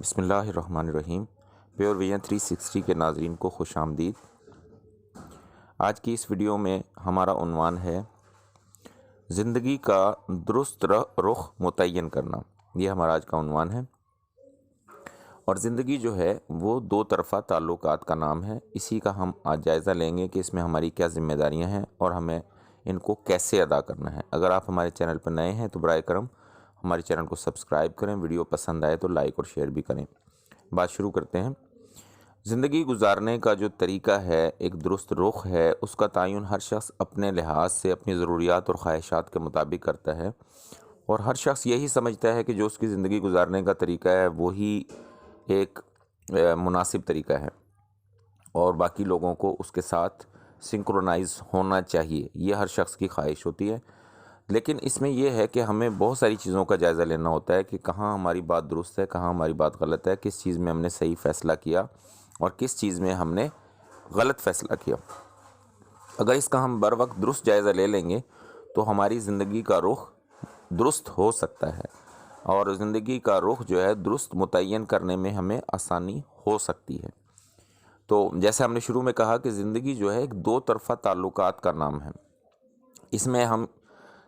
بسم اللہ الرحمن الرحیم۔ پیور ویژن 360 کے ناظرین کو خوش آمدید۔ آج کی اس ویڈیو میں ہمارا عنوان ہے زندگی کا درست رخ متعین کرنا۔ یہ ہمارا آج کا عنوان ہے، اور زندگی جو ہے وہ دو طرفہ تعلقات کا نام ہے۔ اسی کا ہم آج جائزہ لیں گے کہ اس میں ہماری کیا ذمہ داریاں ہیں اور ہمیں ان کو کیسے ادا کرنا ہے۔ اگر آپ ہمارے چینل پر نئے ہیں تو برائے کرم ہمارے چینل کو سبسکرائب کریں، ویڈیو پسند آئے تو لائک اور شیئر بھی کریں۔ بات شروع کرتے ہیں۔ زندگی گزارنے کا جو طریقہ ہے، ایک درست رخ ہے، اس کا تعین ہر شخص اپنے لحاظ سے اپنی ضروریات اور خواہشات کے مطابق کرتا ہے، اور ہر شخص یہی سمجھتا ہے کہ جو اس کی زندگی گزارنے کا طریقہ ہے وہی ایک مناسب طریقہ ہے، اور باقی لوگوں کو اس کے ساتھ سنکرونائز ہونا چاہیے۔ یہ ہر شخص کی خواہش ہوتی ہے، لیکن اس میں یہ ہے کہ ہمیں بہت ساری چیزوں کا جائزہ لینا ہوتا ہے کہ کہاں ہماری بات درست ہے، کہاں ہماری بات غلط ہے، کس چیز میں ہم نے صحیح فیصلہ کیا اور کس چیز میں ہم نے غلط فیصلہ کیا۔ اگر اس کا ہم بر وقت درست جائزہ لے لیں گے تو ہماری زندگی کا رخ درست ہو سکتا ہے، اور زندگی کا رخ جو ہے درست متعین کرنے میں ہمیں آسانی ہو سکتی ہے۔ تو جیسے ہم نے شروع میں کہا کہ زندگی جو ہے ایک دو طرفہ تعلقات کا نام ہے۔ اس میں ہم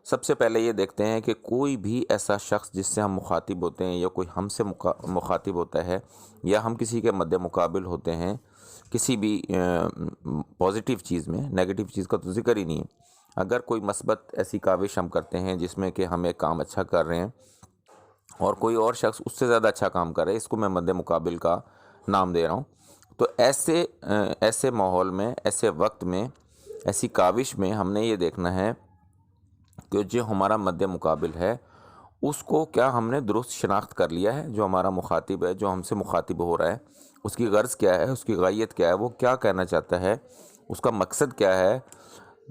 سب سے پہلے یہ دیکھتے ہیں کہ کوئی بھی ایسا شخص جس سے ہم مخاطب ہوتے ہیں، یا کوئی ہم سے مخاطب ہوتا ہے، یا ہم کسی کے مد مقابل ہوتے ہیں کسی بھی پازیٹیو چیز میں، نیگیٹیو چیز کا تو ذکر ہی نہیں ہے۔ اگر کوئی مثبت ایسی کاوش ہم کرتے ہیں جس میں کہ ہم ایک کام اچھا کر رہے ہیں اور کوئی اور شخص اس سے زیادہ اچھا کام کر رہا ہے، اس کو میں مد مقابل کا نام دے رہا ہوں، تو ایسے ماحول میں، ایسے وقت میں، ایسی کاوش میں ہم نے یہ دیکھنا ہے کہ جو ہمارا مد مقابل ہے اس کو کیا ہم نے درست شناخت کر لیا ہے۔ جو ہمارا مخاطب ہے، جو ہم سے مخاطب ہو رہا ہے، اس کی غرض کیا ہے، اس کی غائیت کیا ہے، وہ کیا کہنا چاہتا ہے، اس کا مقصد کیا ہے،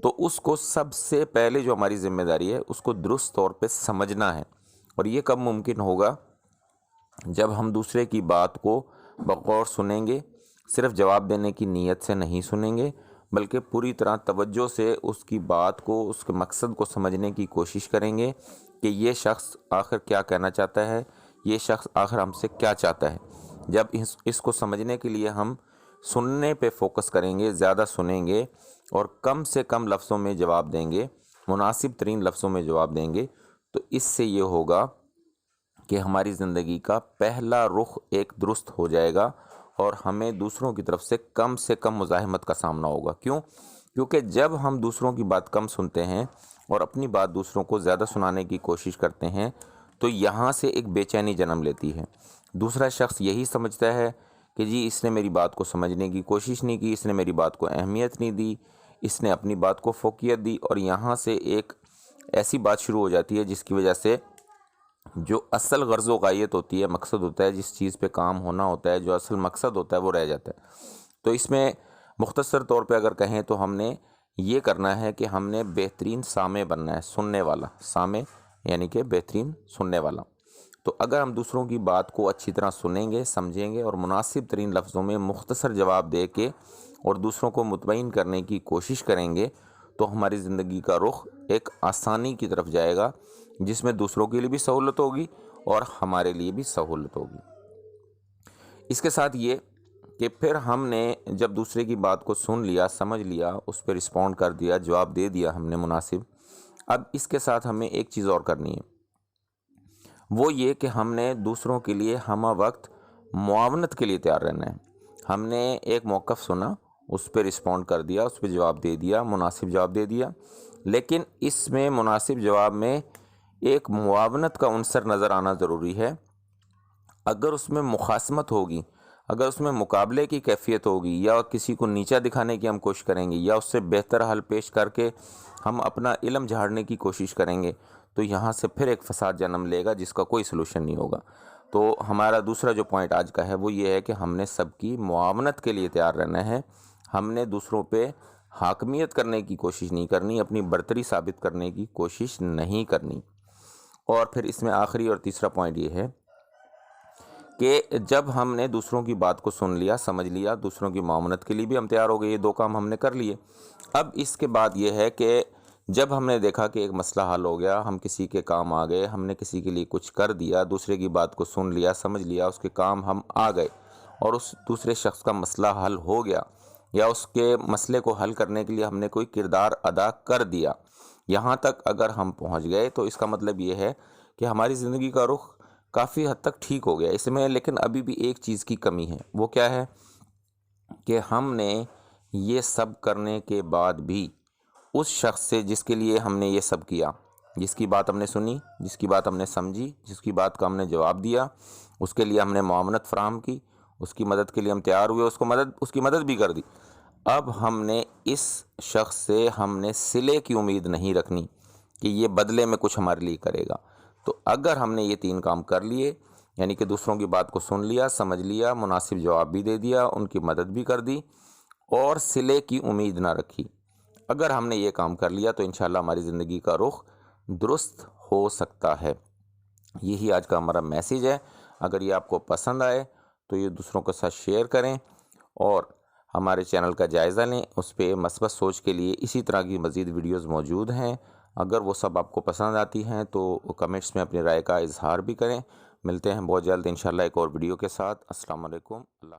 تو اس کو سب سے پہلے جو ہماری ذمہ داری ہے اس کو درست طور پہ سمجھنا ہے۔ اور یہ کب ممکن ہوگا؟ جب ہم دوسرے کی بات کو بغور سنیں گے، صرف جواب دینے کی نیت سے نہیں سنیں گے، بلکہ پوری طرح توجہ سے اس کی بات کو، اس کے مقصد کو سمجھنے کی کوشش کریں گے کہ یہ شخص آخر کیا کہنا چاہتا ہے، یہ شخص آخر ہم سے کیا چاہتا ہے۔ جب اس کو سمجھنے کے لیے ہم سننے پہ فوکس کریں گے، زیادہ سنیں گے اور کم سے کم لفظوں میں جواب دیں گے، مناسب ترین لفظوں میں جواب دیں گے، تو اس سے یہ ہوگا کہ ہماری زندگی کا پہلا رخ ایک درست ہو جائے گا، اور ہمیں دوسروں کی طرف سے کم مزاحمت کا سامنا ہوگا۔ کیونکہ جب ہم دوسروں کی بات کم سنتے ہیں اور اپنی بات دوسروں کو زیادہ سنانے کی کوشش کرتے ہیں، تو یہاں سے ایک بے چینی جنم لیتی ہے۔ دوسرا شخص یہی سمجھتا ہے کہ جی اس نے میری بات کو سمجھنے کی کوشش نہیں کی، اس نے میری بات کو اہمیت نہیں دی، اس نے اپنی بات کو فوقیت دی، اور یہاں سے ایک ایسی بات شروع ہو جاتی ہے جس کی وجہ سے جو اصل غرض و غایت ہوتی ہے، مقصد ہوتا ہے، جس چیز پہ کام ہونا ہوتا ہے، جو اصل مقصد ہوتا ہے، وہ رہ جاتا ہے۔ تو اس میں مختصر طور پہ اگر کہیں تو ہم نے یہ کرنا ہے کہ ہم نے بہترین سامع بننا ہے، سننے والا۔ سامع یعنی کہ بہترین سننے والا۔ تو اگر ہم دوسروں کی بات کو اچھی طرح سنیں گے، سمجھیں گے، اور مناسب ترین لفظوں میں مختصر جواب دے کے اور دوسروں کو مطمئن کرنے کی کوشش کریں گے، تو ہماری زندگی کا رخ ایک آسانی کی طرف جائے گا، جس میں دوسروں کے لیے بھی سہولت ہوگی اور ہمارے لیے بھی سہولت ہوگی۔ اس کے ساتھ یہ کہ پھر ہم نے جب دوسرے کی بات کو سن لیا، سمجھ لیا، اس پہ رسپونڈ کر دیا، جواب دے دیا ہم نے مناسب، اب اس کے ساتھ ہمیں ایک چیز اور کرنی ہے، وہ یہ کہ ہم نے دوسروں کے لیے ہمہ وقت معاونت کے لیے تیار رہنا ہے۔ ہم نے ایک موقف سنا، اس پہ رسپونڈ کر دیا، اس پہ جواب دے دیا، مناسب جواب دے دیا، لیکن اس میں مناسب جواب میں ایک معاونت کا عنصر نظر آنا ضروری ہے۔ اگر اس میں مخاصمت ہوگی، اگر اس میں مقابلے کی کیفیت ہوگی، یا کسی کو نیچا دکھانے کی ہم کوشش کریں گے، یا اس سے بہتر حل پیش کر کے ہم اپنا علم جھاڑنے کی کوشش کریں گے، تو یہاں سے پھر ایک فساد جنم لے گا جس کا کوئی سلوشن نہیں ہوگا۔ تو ہمارا دوسرا جو پوائنٹ آج کا ہے وہ یہ ہے کہ ہم نے سب کی معاونت کے لیے تیار رہنا ہے۔ ہم نے دوسروں پہ حاکمیت کرنے کی کوشش نہیں کرنی، اپنی برتری ثابت کرنے کی کوشش نہیں کرنی۔ اور پھر اس میں آخری اور تیسرا پوائنٹ یہ ہے کہ جب ہم نے دوسروں کی بات کو سن لیا، سمجھ لیا، دوسروں کی معاونت کے لیے بھی ہم تیار ہو گئے، یہ دو کام ہم نے کر لیے، اب اس کے بعد یہ ہے کہ جب ہم نے دیکھا کہ ایک مسئلہ حل ہو گیا، ہم کسی کے کام آ گئے، ہم نے کسی کے لیے کچھ کر دیا، دوسرے کی بات کو سن لیا، سمجھ لیا، اس کے کام ہم آ گئے اور اس دوسرے شخص کا مسئلہ حل ہو گیا، یا اس کے مسئلے کو حل کرنے کے لیے ہم نے کوئی کردار ادا کر دیا، یہاں تک اگر ہم پہنچ گئے تو اس کا مطلب یہ ہے کہ ہماری زندگی کا رخ کافی حد تک ٹھیک ہو گیا۔ اس میں لیکن ابھی بھی ایک چیز کی کمی ہے، وہ کیا ہے کہ ہم نے یہ سب کرنے کے بعد بھی اس شخص سے جس کے لیے ہم نے یہ سب کیا، جس کی بات ہم نے سنی، جس کی بات ہم نے سمجھی، جس کی بات کا ہم نے جواب دیا، اس کے لیے ہم نے معاونت فراہم کی، اس کی مدد کے لیے ہم تیار ہوئے، اس کی مدد بھی کر دی، اب ہم نے اس شخص سے ہم نے صلے کی امید نہیں رکھنی کہ یہ بدلے میں کچھ ہمارے لیے کرے گا۔ تو اگر ہم نے یہ 3 کام کر لیے، یعنی کہ دوسروں کی بات کو سن لیا، سمجھ لیا، مناسب جواب بھی دے دیا، ان کی مدد بھی کر دی اور صلے کی امید نہ رکھی، اگر ہم نے یہ کام کر لیا تو انشاءاللہ ہماری زندگی کا رخ درست ہو سکتا ہے۔ یہی آج کا ہمارا میسیج ہے۔ اگر یہ آپ کو پسند آئے تو یہ دوسروں کے ساتھ شیئر کریں اور ہمارے چینل کا جائزہ لیں، اس پہ مثبت سوچ کے لیے اسی طرح کی مزید ویڈیوز موجود ہیں، اگر وہ سب آپ کو پسند آتی ہیں تو کمنٹس میں اپنی رائے کا اظہار بھی کریں۔ ملتے ہیں بہت جلد انشاءاللہ ایک اور ویڈیو کے ساتھ۔ السلام علیکم۔ اللہ